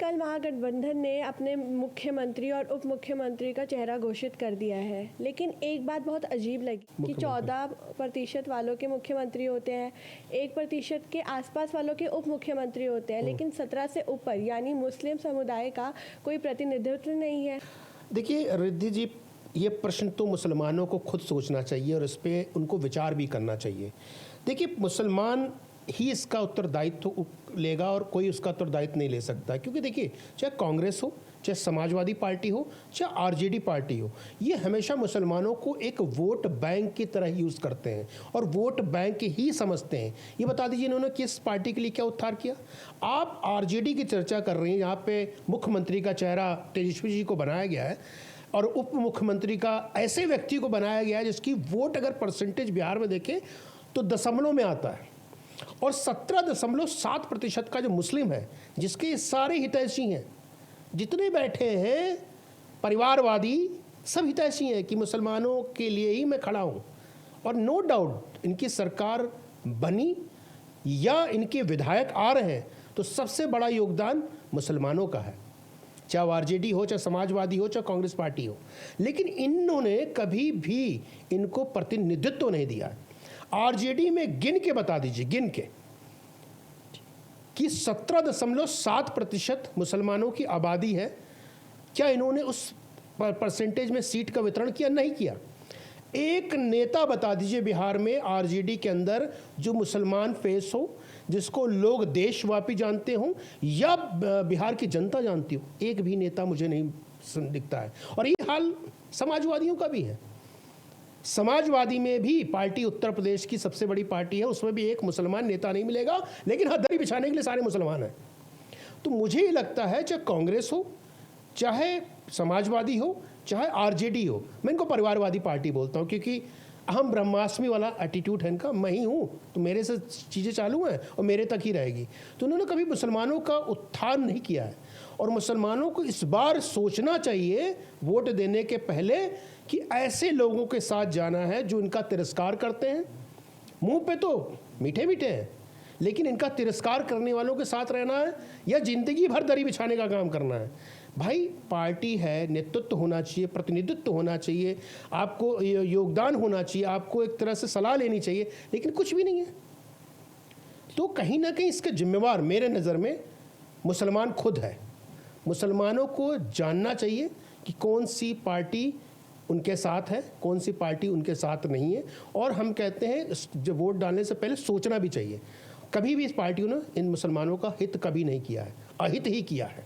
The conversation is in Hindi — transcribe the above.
कल महागठबंधन ने अपने मुख्यमंत्री और उप मुख्यमंत्री का चेहरा घोषित कर दिया है, लेकिन एक बात बहुत अजीब लगी कि 14% वालों के मुख्यमंत्री होते हैं, 1% के आसपास वालों के उप मुख्यमंत्री होते हैं, लेकिन 17 से ऊपर यानी मुस्लिम समुदाय का कोई प्रतिनिधित्व नहीं है। देखिए रिद्धि जी, ये प्रश्न तो मुसलमानों को खुद सोचना चाहिए और इस पर उनको विचार भी करना चाहिए। देखिए, मुसलमान ही इसका उत्तरदायित्व लेगा और कोई उसका उत्तरदायित्व नहीं ले सकता, क्योंकि देखिए, चाहे कांग्रेस हो, चाहे समाजवादी पार्टी हो, चाहे आरजेडी पार्टी हो, ये हमेशा मुसलमानों को एक वोट बैंक की तरह यूज़ करते हैं और वोट बैंक ही समझते हैं। ये बता दीजिए इन्होंने किस पार्टी के लिए क्या उत्थान किया। आप आरजेडी की चर्चा कर रहे हैं, यहाँ पे मुख्यमंत्री का चेहरा तेजस्वी जी को बनाया गया है और उप मुख्यमंत्री का ऐसे व्यक्ति को बनाया गया है जिसकी वोट अगर परसेंटेज बिहार में देखें तो दशमलव में आता है, और 17.7% का जो मुस्लिम है, जिसके सारे हितैषी हैं, जितने बैठे हैं परिवारवादी, सब हितैषी हैं कि मुसलमानों के लिए ही मैं खड़ा हूँ। और नो डाउट इनकी सरकार बनी या इनके विधायक आ रहे हैं तो सबसे बड़ा योगदान मुसलमानों का है, चाहे आरजेडी हो, चाहे समाजवादी हो, चाहे कांग्रेस पार्टी हो, लेकिन इन्होंने कभी भी इनको प्रतिनिधित्व नहीं दिया। आरजेडी में गिन के बता दीजिए, गिन के, कि 17.7% मुसलमानों की आबादी है, क्या इन्होंने उस परसेंटेज में सीट का वितरण किया? नहीं किया। एक नेता बता दीजिए बिहार में आरजेडी के अंदर जो मुसलमान फेस हो, जिसको लोग देशव्यापी जानते हों या बिहार की जनता जानती हो, एक भी नेता मुझे नहीं दिखता है। और ये हाल समाजवादियों का भी है। समाजवादी में भी पार्टी उत्तर प्रदेश की सबसे बड़ी पार्टी है, उसमें भी एक मुसलमान नेता नहीं मिलेगा, लेकिन हाँ, दरी बिछाने के लिए सारे मुसलमान हैं। तो मुझे ये लगता है चाहे कांग्रेस हो, चाहे समाजवादी हो, चाहे आरजेडी हो, मैं इनको परिवारवादी पार्टी बोलता हूँ, क्योंकि अहम ब्रह्मास्मि वाला एटीट्यूड है इनका। मैं ही हूँ तो मेरे से चीज़ें चालू हैं और मेरे तक ही रहेगी। तो उन्होंने कभी मुसलमानों का उत्थान नहीं किया है, और मुसलमानों को इस बार सोचना चाहिए वोट देने के पहले कि ऐसे लोगों के साथ जाना है जो इनका तिरस्कार करते हैं। मुंह पे तो मीठे मीठे हैं, लेकिन इनका तिरस्कार करने वालों के साथ रहना है या जिंदगी भर दरी बिछाने का काम करना है। भाई, पार्टी है, नेतृत्व होना चाहिए, प्रतिनिधित्व होना चाहिए, आपको योगदान होना चाहिए, आपको एक तरह से सलाह लेनी चाहिए, लेकिन कुछ भी नहीं है। तो कहीं ना कहीं इसके जिम्मेवार मेरे नज़र में मुसलमान खुद है। मुसलमानों को जानना चाहिए कि कौन सी पार्टी उनके साथ है, कौन सी पार्टी उनके साथ नहीं है। और हम कहते हैं जब वोट डालने से पहले सोचना भी चाहिए। कभी भी इस पार्टियों ने इन मुसलमानों का हित कभी नहीं किया है, अहित ही किया है।